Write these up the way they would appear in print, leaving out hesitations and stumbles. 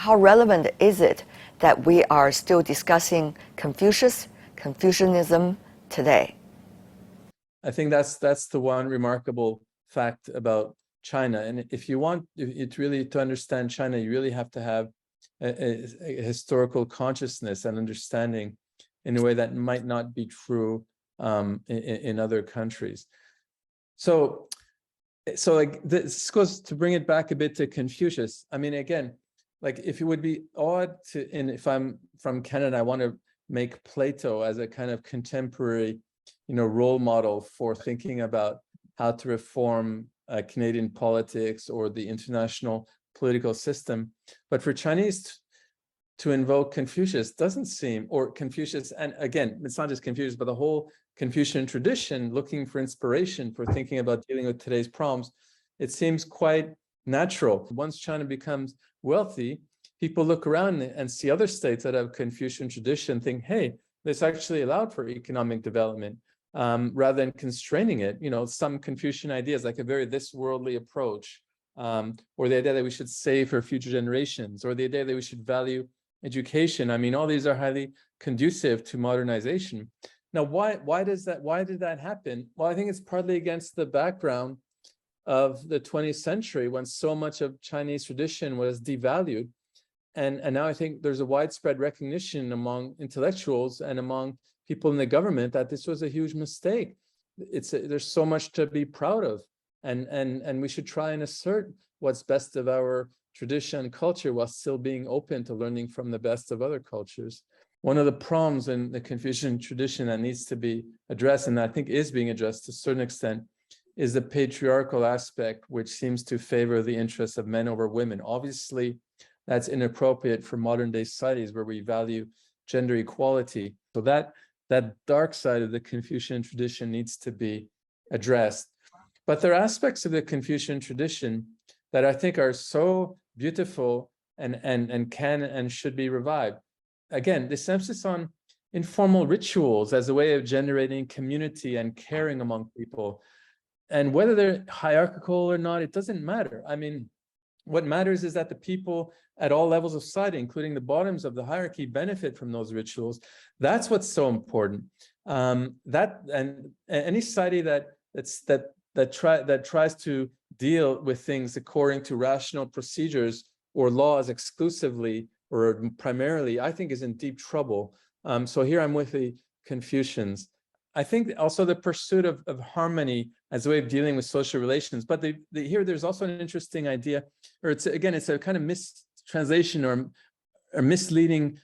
How relevant is it that we are still discussing Confucianism today? I think that's the one remarkable fact about China. And if you want it really to understand China, you really have to have a historical consciousness and understanding in a way that might not be true in other countries. So like this goes to bring it back a bit to Confucius. I mean, again, like if it would be odd to, and if I'm from Canada, I want to make Plato as a kind of contemporary, role model for thinking about how to reform Canadian politics or the international political system. But for Chinese to invoke Confucius doesn't seem, or Confucius, and again, it's not just Confucius, but the whole Confucian tradition looking for inspiration for thinking about dealing with today's problems, it seems quite natural. Once China becomes wealthy, people look around and see other states that have Confucian tradition, think, hey, this actually allowed for economic development rather than constraining it. Some Confucian ideas, like a very this worldly approach, or the idea that we should save for future generations, or the idea that we should value education. I mean, all these are highly conducive to modernization. Now, why did that happen? Well, I think it's partly against the background of the 20th century when so much of Chinese tradition was devalued. And now I think there's a widespread recognition among intellectuals and among people in the government that this was a huge mistake. There's so much to be proud of, and we should try and assert what's best of our tradition and culture while still being open to learning from the best of other cultures. One of the problems in the Confucian tradition that needs to be addressed, and I think is being addressed to a certain extent, is the patriarchal aspect, which seems to favor the interests of men over women. Obviously, that's inappropriate for modern day societies where we value gender equality. So that dark side of the Confucian tradition needs to be addressed. But there are aspects of the Confucian tradition that I think are so beautiful and can and should be revived. Again, this emphasis on informal rituals as a way of generating community and caring among people. And whether they're hierarchical or not, it doesn't matter. I mean, what matters is that the people at all levels of society, including the bottoms of the hierarchy, benefit from those rituals. That's what's so important. And any society that tries to deal with things according to rational procedures or laws exclusively or primarily, I think is in deep trouble. So here I'm with the Confucians. I think also the pursuit of harmony as a way of dealing with social relations. But here there's also an interesting idea, or it's a kind of mistranslation or misleading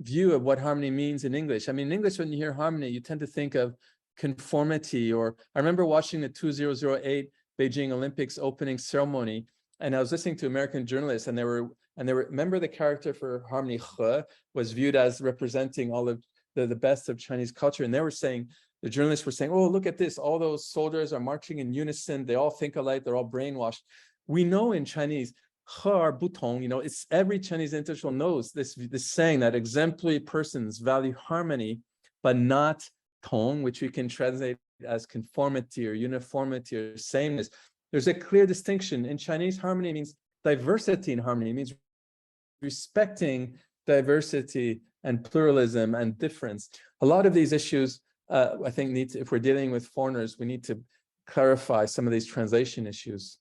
view of what harmony means in English. I mean, in English, when you hear harmony, you tend to think of conformity. Or I remember watching the 2008 Beijing Olympics opening ceremony, and I was listening to American journalists, and they were remember the character for harmony, He, was viewed as representing all of the best of Chinese culture. And the journalists were saying, oh, look at this, all those soldiers are marching in unison, they all think alike, they're all brainwashed. We know in Chinese, He er butong, it's every Chinese intellectual knows this saying that exemplary persons value harmony, but not tong, which we can translate as conformity or uniformity or sameness. There's a clear distinction. In Chinese, harmony means diversity in harmony. It means respecting diversity and pluralism and difference. A lot of these issues, I think, if we're dealing with foreigners, we need to clarify some of these translation issues.